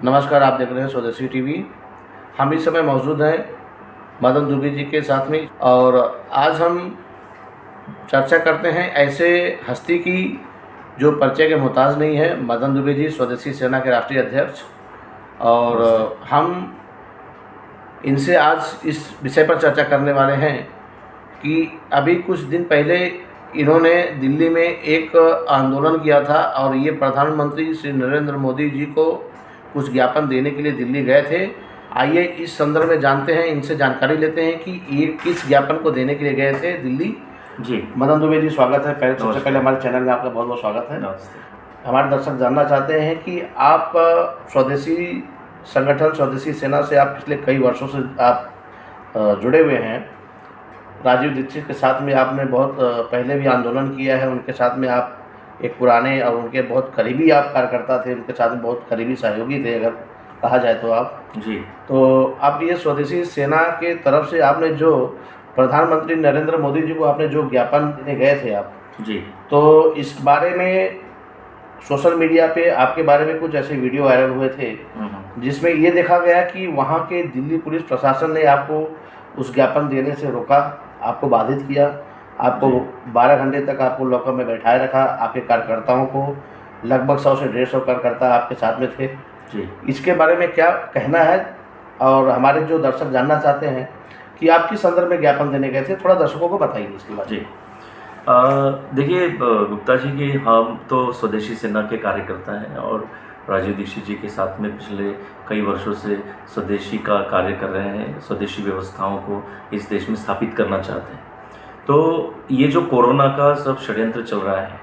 नमस्कार, आप देख रहे हैं स्वदेशी टीवी। हम इस समय मौजूद हैं मदन दुबे जी के साथ में और आज हम चर्चा करते हैं ऐसे हस्ती की जो परिचय के मोहताज नहीं है। मदन दुबे जी स्वदेशी सेना के राष्ट्रीय अध्यक्ष और हम इनसे आज इस विषय पर चर्चा करने वाले हैं कि अभी कुछ दिन पहले इन्होंने दिल्ली में एक आंदोलन किया था और ये प्रधानमंत्री श्री नरेंद्र मोदी जी को कुछ ज्ञापन देने के लिए दिल्ली गए थे। आइए इस संदर्भ में जानते हैं, इनसे जानकारी लेते हैं कि ये किस ज्ञापन को देने के लिए गए थे दिल्ली। जी मदन दुबे जी, स्वागत है। सबसे पहले हमारे चैनल में आपका बहुत बहुत स्वागत है। नमस्ते। हमारे दर्शक जानना चाहते हैं कि आप स्वदेशी संगठन स्वदेशी सेना से आप पिछले कई वर्षों से आप जुड़े हुए हैं। राजीव दीक्षित के साथ में आपने बहुत पहले भी आंदोलन किया है। उनके साथ में आप एक पुराने और उनके बहुत करीबी आप कार्यकर्ता थे, उनके साथ में बहुत करीबी सहयोगी थे अगर कहा जाए तो आप जी। तो अब ये स्वदेशी सेना के तरफ से आपने जो प्रधानमंत्री नरेंद्र मोदी जी को आपने जो ज्ञापन देने गए थे आप जी, तो इस बारे में सोशल मीडिया पे आपके बारे में कुछ ऐसे वीडियो वायरल हुए थे जिसमें ये देखा गया कि वहाँ के दिल्ली पुलिस प्रशासन ने आपको उस ज्ञापन देने से रोका, आपको बाधित किया, आपको 12 घंटे तक आपको लॉकअप में बैठाए रखा। आपके कार्यकर्ताओं को लगभग 100 से 150 कार्यकर्ता आपके साथ में थे जी। इसके बारे में क्या कहना है और हमारे जो दर्शक जानना चाहते हैं कि आप किस संदर्भ में ज्ञापन देने गए थे, थोड़ा दर्शकों को बताइए इसके बारे में। जी देखिए गुप्ता जी कि हम तो स्वदेशी सेना के कार्यकर्ता हैं और राजीव दीक्षित जी के साथ में पिछले कई वर्षों से स्वदेशी का कार्य कर रहे हैं। स्वदेशी व्यवस्थाओं को इस देश में स्थापित करना चाहते हैं। तो ये जो कोरोना का सब षड्यंत्र चल रहा है,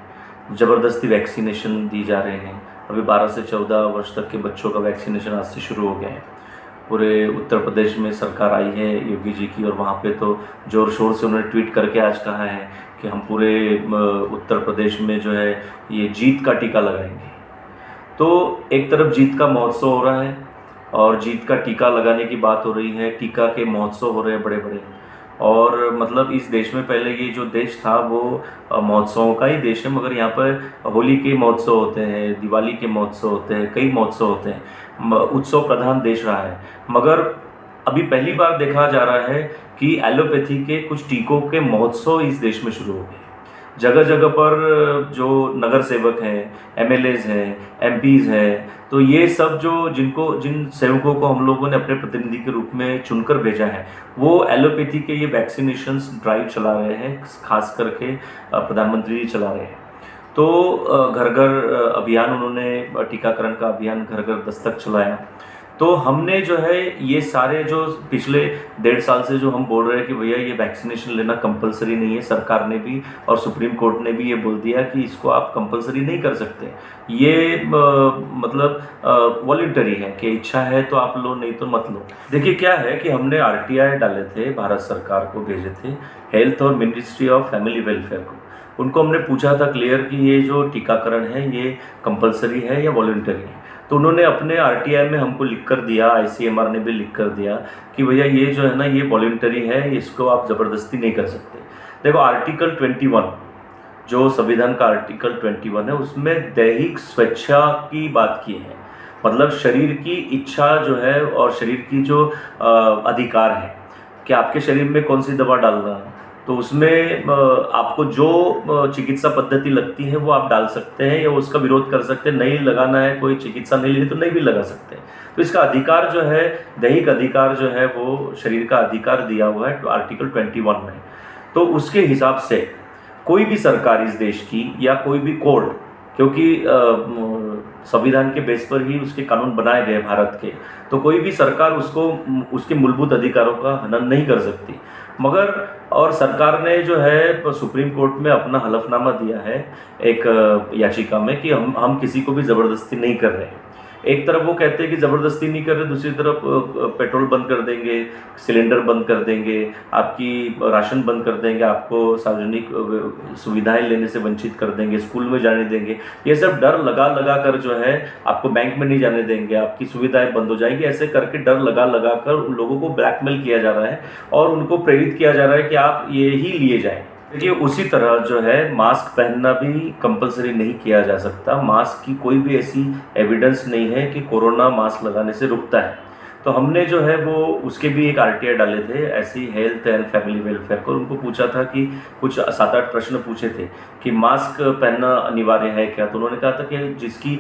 ज़बरदस्ती वैक्सीनेशन दी जा रहे हैं। अभी 12 से 14 वर्ष तक के बच्चों का वैक्सीनेशन आज से शुरू हो गया है। पूरे उत्तर प्रदेश में सरकार आई है योगी जी की और वहाँ पे तो ज़ोर शोर से उन्होंने ट्वीट करके आज कहा है कि हम पूरे उत्तर प्रदेश में जो है ये जीत का टीका लगाएंगे। तो एक तरफ जीत का महोत्सव हो रहा है और जीत का टीका लगाने की बात हो रही है, टीका के महोत्सव हो रहे हैं बड़े बड़े। और मतलब इस देश में पहले ये जो देश था वो महोत्सवों का ही देश है, मगर यहाँ पर होली के महोत्सव होते हैं, दिवाली के महोत्सव होते हैं, कई महोत्सव होते हैं, उत्सव प्रधान देश रहा है। मगर अभी पहली बार देखा जा रहा है कि एलोपैथी के कुछ टीकों के महोत्सव इस देश में शुरू हो गए। जगह जगह पर जो नगर सेवक हैं, एमएलएज हैं, एमपीज़ हैं, तो ये सब जिन सेवकों को हम लोगों ने अपने प्रतिनिधि के रूप में चुनकर भेजा है, वो एलोपैथी के ये वैक्सीनेशंस ड्राइव चला रहे हैं, खास करके प्रधानमंत्री जी चला रहे हैं। तो घर घर अभियान, उन्होंने टीकाकरण का अभियान घर घर दस्तक चलाया। तो हमने जो है ये सारे जो पिछले 1.5 साल से जो हम बोल रहे हैं कि भैया ये वैक्सीनेशन लेना कंपलसरी नहीं है, सरकार ने भी और सुप्रीम कोर्ट ने भी ये बोल दिया कि इसको आप कंपलसरी नहीं कर सकते, ये मतलब वॉलंटरी है कि इच्छा है तो आप लो, नहीं तो मत लो। देखिए क्या है कि हमने आरटीआई डाले थे, भारत सरकार को भेजे थे, हेल्थ और मिनिस्ट्री ऑफ फैमिली वेलफेयर को। उनको हमने पूछा था क्लियर कि ये जो टीकाकरण है ये कंपलसरी है या वॉलंटरी है। तो उन्होंने अपने आरटीआई में हमको लिख कर दिया, आईसीएमआर ने भी लिख कर दिया कि भैया ये जो है ना ये वॉलंटरी है, इसको आप ज़बरदस्ती नहीं कर सकते। देखो आर्टिकल 21 जो संविधान का आर्टिकल 21 है उसमें दैहिक स्वेच्छा की बात की है, मतलब शरीर की इच्छा जो है और शरीर की जो अधिकार है कि आपके शरीर में कौन सी दवा डालना है, तो उसमें आपको जो चिकित्सा पद्धति लगती है वो आप डाल सकते हैं या उसका विरोध कर सकते हैं। नहीं लगाना है, कोई चिकित्सा नहीं ली तो नहीं भी लगा सकते हैं। तो इसका अधिकार जो है, दैहिक अधिकार जो है वो शरीर का अधिकार दिया हुआ है आर्टिकल 21 में। तो उसके हिसाब से कोई भी सरकार इस देश की या कोई भी कोर्ट, क्योंकि संविधान के बेस पर ही उसके कानून बनाए गए भारत के, तो कोई भी सरकार उसको उसके मूलभूत अधिकारों का हनन नहीं कर सकती। मगर और सरकार ने जो है सुप्रीम कोर्ट में अपना हलफनामा दिया है एक याचिका में कि हम किसी को भी ज़बरदस्ती नहीं कर रहे हैं। एक तरफ वो कहते हैं कि ज़बरदस्ती नहीं कर रहे, दूसरी तरफ पेट्रोल बंद कर देंगे, सिलेंडर बंद कर देंगे, आपकी राशन बंद कर देंगे, आपको सार्वजनिक सुविधाएं लेने से वंचित कर देंगे, स्कूल में जाने देंगे। ये सब डर लगा लगा कर जो है आपको बैंक में नहीं जाने देंगे, आपकी सुविधाएं बंद हो जाएगी, ऐसे करके डर लगा लगा कर उन लोगों को ब्लैकमेल किया जा रहा है और उनको प्रेरित किया जा रहा है कि आप ये ही लिए जाएँ। देखिए उसी तरह जो है मास्क पहनना भी कंपलसरी नहीं किया जा सकता। मास्क की कोई भी ऐसी एविडेंस नहीं है कि कोरोना मास्क लगाने से रुकता है। तो हमने जो है वो उसके भी एक आरटीआई डाले थे ऐसी हेल्थ एंड फैमिली वेलफेयर को। उनको पूछा था कि कुछ 7-8 प्रश्न पूछे थे कि मास्क पहनना अनिवार्य है क्या। तो उन्होंने कहा था कि जिसकी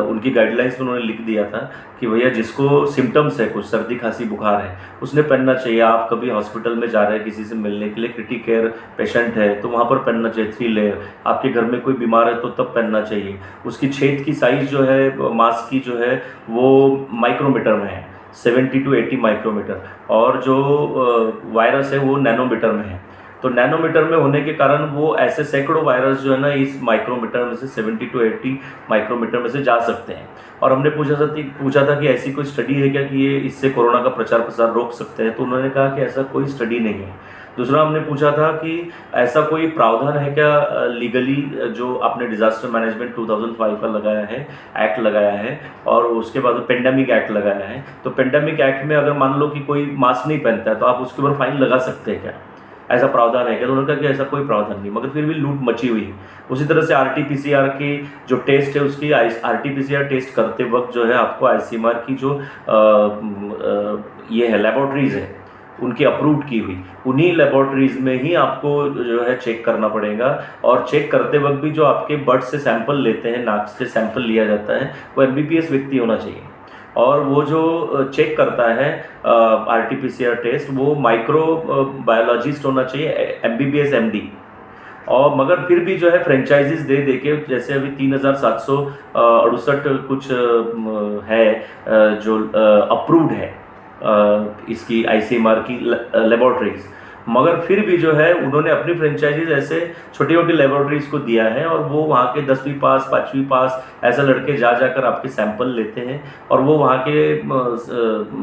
उनकी गाइडलाइंस में उन्होंने लिख दिया था कि भैया जिसको सिम्टम्स है, कुछ सर्दी खांसी बुखार है, उसने पहनना चाहिए। आप कभी हॉस्पिटल में जा रहे हैं किसी से मिलने के लिए, क्रिटिकल केयर पेशेंट है तो वहाँ पर पहनना चाहिए 3 लेयर। आपके घर में कोई बीमार है तो तब पहनना चाहिए। उसकी छेद की साइज़ जो है मास्क की जो है वो माइक्रोमीटर में है, 70 to 80 माइक्रोमीटर, और जो वायरस है वो नैनोमीटर में है। तो नैनोमीटर में होने के कारण वो ऐसे सैकड़ों वायरस जो है ना इस माइक्रोमीटर में से 70 to 80 माइक्रोमीटर में से जा सकते हैं। और हमने पूछा था कि ऐसी कोई स्टडी है क्या कि ये इससे कोरोना का प्रचार प्रसार रोक सकते हैं। तो उन्होंने कहा कि ऐसा कोई स्टडी नहीं है। दूसरा हमने पूछा था कि ऐसा कोई प्रावधान है क्या लीगली, जो आपने डिजास्टर मैनेजमेंट 2005 का लगाया है, एक्ट लगाया है, और उसके बाद पेंडेमिक एक्ट लगाया है। तो पेंडेमिक एक्ट में अगर मान लो कि कोई मास्क नहीं पहनता है तो आप उसके ऊपर फाइन लगा सकते हैं क्या, ऐसा प्रावधान है क्या। तो उन्होंने कहा कि ऐसा कोई प्रावधान नहीं, मगर फिर भी लूट मची हुई है। उसी तरह से आरटीपीसीआर की जो टेस्ट है, उसकी आरटीपीसीआर टेस्ट करते वक्त जो है आपको आईसीएमआर की जो ये है लेबॉर्ट्रीज़ है उनकी अप्रूव की हुई, उन्हीं लेबॉर्ट्रीज़ में ही आपको जो है चेक करना पड़ेगा। और चेक करते वक्त भी जो आपके ब्लड से सैंपल लेते हैं, नाक से सैंपल लिया जाता है, वो एमबीबीएस व्यक्ति होना चाहिए। और वो जो चेक करता है आरटीपीसीआर टेस्ट, वो माइक्रो बायोलॉजिस्ट होना चाहिए, एमबीबीएस एमडी। और मगर फिर भी जो है फ्रेंचाइजीज दे के, जैसे अभी 3768 कुछ है जो अप्रूव्ड है इसकी आईसीएमआर की लेबॉर्ट्रीज, मगर फिर भी जो है उन्होंने अपनी फ्रेंचाइजीज ऐसे छोटी छोटी लेबॉर्ट्रीज को दिया है, और वो वहाँ के 10वीं पास 5वीं पास ऐसा लड़के जाकर आपके सैंपल लेते हैं और वो वहाँ के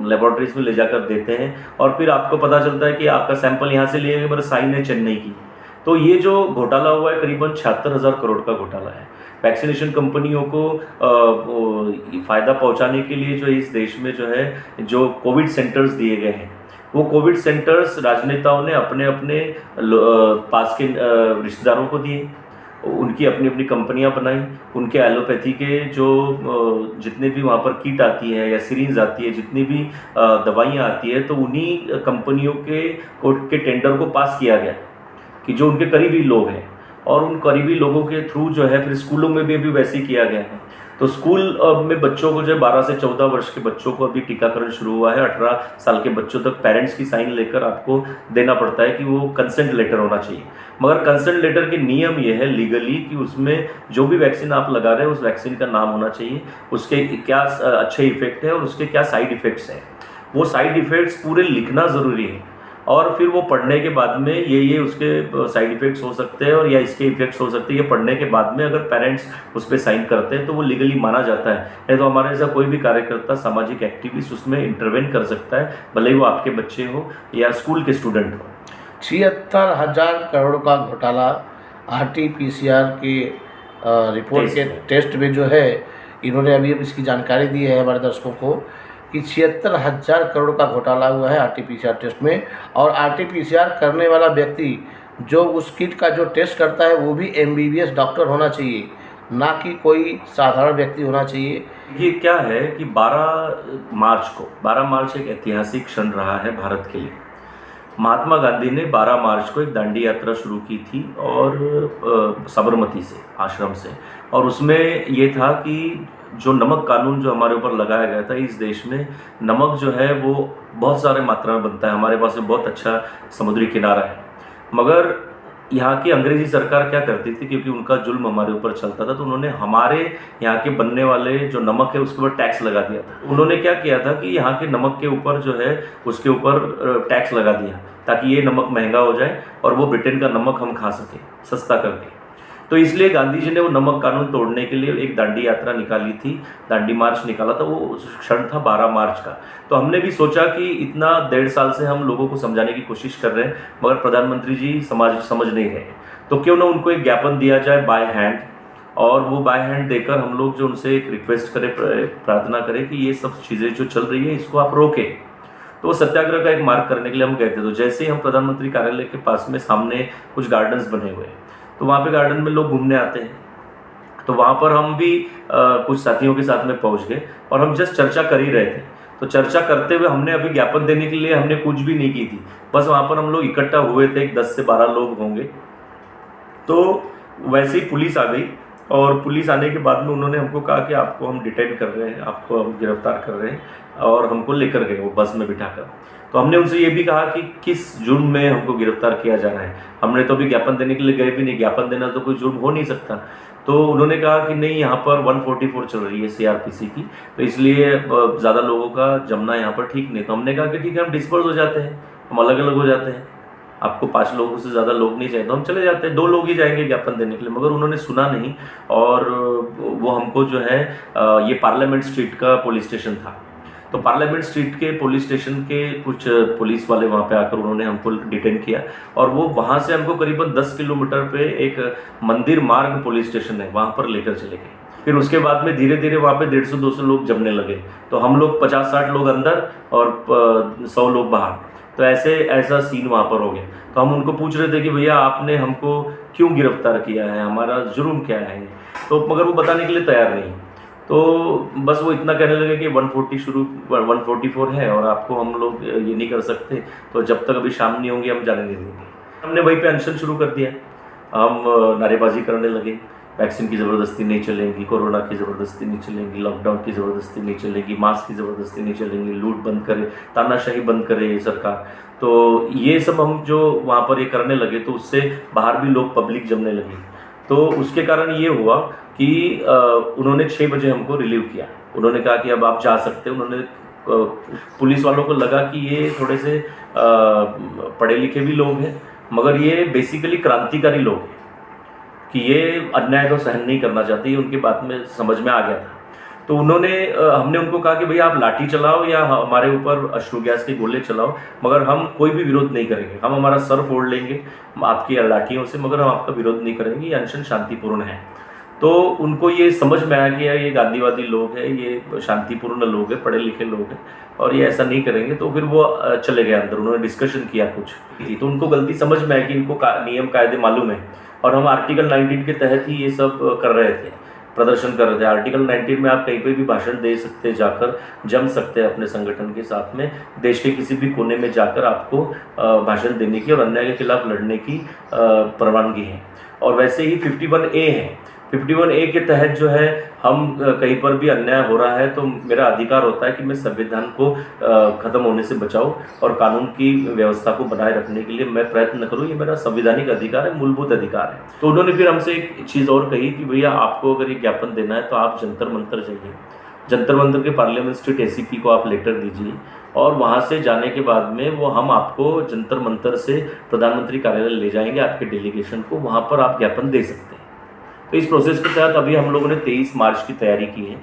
लेबॉर्ट्रीज में ले जाकर देते हैं। और फिर आपको पता चलता है कि आपका सैंपल यहाँ से लिए गए, मेरा साइन है चेन्नई की। तो ये जो घोटाला हुआ है करीबन 76,000 करोड़ का घोटाला है। वैक्सीनेशन कंपनियों को फ़ायदा पहुंचाने के लिए जो इस देश में जो है जो कोविड सेंटर्स दिए गए हैं, वो कोविड सेंटर्स राजनेताओं ने अपने अपने पास के रिश्तेदारों को दिए, उनकी अपनी अपनी कंपनियां बनाई, उनके एलोपैथी के जो जितने भी वहाँ पर किट आती है या सीरीज आती है, जितनी भी दवाइयाँ आती है, तो उन्हीं कंपनियों के टेंडर को पास किया गया कि जो उनके करीबी लोग हैं, और उन करीबी लोगों के थ्रू जो है फिर स्कूलों में भी अभी वैसे ही किया गया है। तो स्कूल में बच्चों को जो 12 से 14 वर्ष के बच्चों को अभी टीकाकरण शुरू हुआ है। 18 साल के बच्चों तक पेरेंट्स की साइन लेकर आपको देना पड़ता है कि वो कंसेंट लेटर होना चाहिए। मगर कंसेंट लेटर के नियम ये है लीगली कि उसमें जो भी वैक्सीन आप लगा रहे हैं उस वैक्सीन का नाम होना चाहिए, उसके क्या अच्छे इफेक्ट है और उसके क्या साइड इफेक्ट्स हैं। वो साइड इफेक्ट्स पूरे लिखना ज़रूरी है, और फिर वो पढ़ने के बाद में ये उसके साइड इफ़ेक्ट्स हो सकते हैं और या इसके इफ़ेक्ट्स हो सकते हैं, ये पढ़ने के बाद में अगर पेरेंट्स उस पर साइन करते हैं तो वो लीगली माना जाता है। नहीं तो हमारे जैसा कोई भी कार्यकर्ता, सामाजिक एक्टिविस्ट उसमें इंटरवेन कर सकता है, भले ही वो आपके बच्चे हो या स्कूल के स्टूडेंट हो। 76,000 करोड़ का घोटाला आरटीपीसीआर के रिपोर्ट के टेस्ट में जो है, इन्होंने अभी इसकी जानकारी दी है हमारे दर्शकों को कि 76,000 करोड़ का घोटाला हुआ है आरटीपीसीआर टेस्ट में। और आरटीपीसीआर करने वाला व्यक्ति जो उस किट का जो टेस्ट करता है वो भी एमबीबीएस डॉक्टर होना चाहिए, ना कि कोई साधारण व्यक्ति होना चाहिए। ये क्या है कि 12 मार्च एक ऐतिहासिक क्षण रहा है भारत के लिए। महात्मा गांधी ने 12 मार्च को एक दांडी यात्रा शुरू की थी, और साबरमती से, आश्रम से, और उसमें ये था कि जो नमक कानून जो हमारे ऊपर लगाया गया था, इस देश में नमक जो है वो बहुत सारे मात्रा में बनता है, हमारे पास में बहुत अच्छा समुद्री किनारा है। मगर यहाँ की अंग्रेजी सरकार क्या करती थी, क्योंकि उनका जुल्म हमारे ऊपर चलता था, तो उन्होंने हमारे यहाँ के बनने वाले जो नमक है उसके ऊपर टैक्स लगा दिया था। उन्होंने क्या किया था कि यहाँ के नमक के ऊपर जो है उसके ऊपर टैक्स लगा दिया ताकि ये नमक महंगा हो जाए और वो ब्रिटेन का नमक हम खा सकें सस्ता करके। तो इसलिए गांधी जी ने वो नमक कानून तोड़ने के लिए एक दांडी यात्रा निकाली थी, दांडी मार्च निकाला था। वो क्षण था 12 मार्च का। तो हमने भी सोचा कि इतना 1.5 साल से हम लोगों को समझाने की कोशिश कर रहे हैं, मगर प्रधानमंत्री जी समझ नहीं रहे, तो क्यों ना उनको एक ज्ञापन दिया जाए बाय हैंड, और वो बाय हैंड देकर हम लोग जो उनसे एक रिक्वेस्ट करें, प्रार्थना करें कि ये सब चीज़ें जो चल रही है इसको आप रोकें। तो वो सत्याग्रह का एक मार्ग करने के लिए हम गए थे। तो जैसे ही हम प्रधानमंत्री कार्यालय के पास में सामने कुछ गार्डन्स बने हुए हैं, तो वहाँ पे गार्डन में लोग घूमने आते हैं, तो वहाँ पर हम भी कुछ साथियों के साथ में पहुँच गए और हम जस्ट चर्चा कर ही रहे थे। तो चर्चा करते हुए हमने अभी ज्ञापन देने के लिए हमने कुछ भी नहीं की थी, बस वहाँ पर हम लोग इकट्ठा हुए थे, 10 से 12 लोग होंगे। तो वैसे ही पुलिस आ गई और पुलिस आने के बाद में उन्होंने हमको कहा कि आपको हम डिटेन कर रहे हैं, आपको हम गिरफ्तार कर रहे हैं, और हमको लेकर गए वो बस में बिठाकर। तो हमने उनसे ये भी कहा कि किस जुर्म में हमको गिरफ्तार किया जा रहा है, हमने तो अभी ज्ञापन देने के लिए गए भी नहीं, ज्ञापन देना तो कोई जुर्म हो नहीं सकता। तो उन्होंने कहा कि नहीं, यहाँ पर 144 चल रही है CRPC की, तो इसलिए ज़्यादा लोगों का जमना यहाँ पर ठीक नहीं। तो हमने कहा कि ठीक है, हम डिस्पर्स हो जाते हैं, हम अलग अलग हो जाते हैं, आपको 5 लोगों से ज़्यादा लोग नहीं चाहिए तो हम चले जाते हैं, 2 लोग ही जाएंगे ज्ञापन देने के लिए। मगर उन्होंने सुना नहीं और वो हमको जो है ये पार्लियामेंट स्ट्रीट का पुलिस स्टेशन था, तो पार्लियामेंट स्ट्रीट के पुलिस स्टेशन के कुछ पुलिस वाले वहाँ पे आकर उन्होंने हमको डिटेन किया और वो वहाँ से हमको करीबन 10 किलोमीटर पे एक मंदिर मार्ग पुलिस स्टेशन है, वहाँ पर लेकर चले गए। फिर उसके बाद में धीरे धीरे वहाँ पे 150-200 लोग जमने लगे, तो हम लोग 50-60 लोग अंदर और 100 लोग बाहर, तो ऐसा सीन वहाँ पर हो गया। तो हम उनको पूछ रहे थे कि भैया आपने हमको क्यों गिरफ्तार किया है, हमारा जुर्म क्या है, तो मगर वो बताने के लिए तैयार नहीं। तो बस वो इतना कहने लगे कि 144 है और आपको हम लोग ये नहीं कर सकते, तो जब तक अभी शाम नहीं होंगी हम जाने नहीं देंगे। हमने वहीं पे अनशन शुरू कर दिया, हम नारेबाजी करने लगे, वैक्सीन की ज़बरदस्ती नहीं चलेगी, कोरोना की ज़बरदस्ती नहीं चलेगी, लॉकडाउन की ज़बरदस्ती नहीं चलेगी, मास्क की ज़बरदस्ती नहीं चलेगी, लूट बंद करे, तानाशाही बंद करे ये सरकार। तो ये सब हम जो वहाँ पर ये करने लगे, तो उससे बाहर भी लोग पब्लिक जमने लगी। तो उसके कारण ये हुआ कि उन्होंने 6 बजे हमको रिलीव किया, उन्होंने कहा कि अब आप जा सकते हैं। उन्होंने पुलिस वालों को लगा कि ये थोड़े से पढ़े लिखे भी लोग हैं, मगर ये बेसिकली क्रांतिकारी लोग हैं कि ये अन्याय को सहन नहीं करना चाहते, ये उनकी बात में समझ में आ गया था। तो हमने उनको कहा कि भैया आप लाठी चलाओ या हमारे ऊपर अश्रु गैस के गोले चलाओ, मगर हम कोई भी विरोध नहीं करेंगे, हम हमारा सर फोड़ लेंगे आपकी लाठियों से, मगर हम आपका विरोध नहीं करेंगे, ये अनशन शांतिपूर्ण है। तो उनको ये समझ में आया कि यार ये गांधीवादी लोग हैं, ये शांतिपूर्ण लोग हैं, पढ़े लिखे लोग हैं और ये ऐसा नहीं करेंगे। तो फिर वो चले गए अंदर, उन्होंने डिस्कशन किया कुछ, तो उनको गलती समझ में आया कि इनको नियम कायदे मालूम है और हम आर्टिकल 19 के तहत ही ये सब कर रहे थे, प्रदर्शन कर रहे थे। आर्टिकल 19 में आप कहीं पे भी भाषण दे सकते हैं, जाकर जम सकते हैं अपने संगठन के साथ में, देश के किसी भी कोने में जाकर आपको भाषण देने की और अन्याय के खिलाफ लड़ने की परवानगी है। और वैसे ही 51A है, 51A के तहत जो है हम कहीं पर भी अन्याय हो रहा है तो मेरा अधिकार होता है कि मैं संविधान को ख़त्म होने से बचाऊं और कानून की व्यवस्था को बनाए रखने के लिए मैं प्रयत्न करूं, ये मेरा संवैधानिक अधिकार है, मूलभूत अधिकार है। तो उन्होंने फिर हमसे एक चीज़ और कही कि भैया आपको अगर ये ज्ञापन देना है तो आप जंतर मंतर जाइए, जंतर मंतर के पार्लियामेंट स्ट्रीट ACP को आप लेटर दीजिए और वहाँ से जाने के बाद में वो हम आपको जंतर मंतर से प्रधानमंत्री कार्यालय ले जाएंगे, आपके डेलीगेशन को, वहाँ पर आप ज्ञापन दे सकते हैं। तो इस प्रोसेस के तहत अभी हम लोगों ने 23 मार्च की तैयारी की है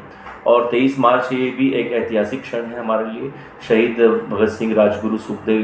और 23 मार्च ये भी एक ऐतिहासिक क्षण है हमारे लिए। शहीद भगत सिंह, राजगुरु, सुखदेव,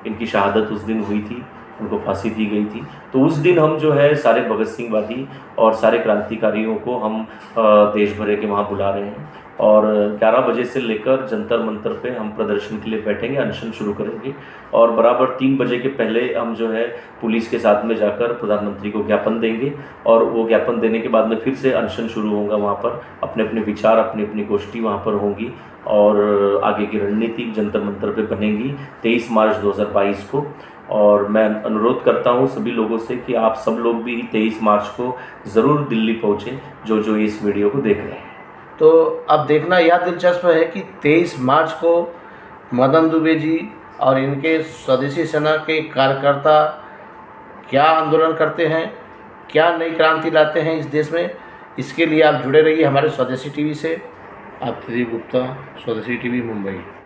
इनकी शहादत उस दिन हुई थी, उनको फांसी दी गई थी। तो उस दिन हम जो है सारे भगत सिंहवादी और सारे क्रांतिकारियों को हम देश भर के वहाँ बुला रहे हैं और 11 बजे से लेकर जंतर मंतर पे हम प्रदर्शन के लिए बैठेंगे, अनशन शुरू करेंगे और बराबर 3 बजे के पहले हम जो है पुलिस के साथ में जाकर प्रधानमंत्री को ज्ञापन देंगे और वो ज्ञापन देने के बाद में फिर से अनशन शुरू होगा। वहाँ पर अपने अपने विचार, अपनी अपनी गोष्ठी वहाँ पर होंगी और आगे की रणनीति जंतर मंतर पे बनेगी 23 मार्च 2022 को। और मैं अनुरोध करता हूँ सभी लोगों से कि आप सब लोग भी 23 मार्च को ज़रूर दिल्ली पहुँचें, जो इस वीडियो को देख रहे हैं। तो अब देखना यह दिलचस्प है कि 23 मार्च को मदन दुबे जी और इनके स्वदेशी सेना के कार्यकर्ता क्या आंदोलन करते हैं, क्या नई क्रांति लाते हैं इस देश में। इसके लिए आप जुड़े रहिए हमारे स्वदेशी टीवी से। आप त्रिदीप गुप्ता, स्वदेशी टीवी, मुंबई।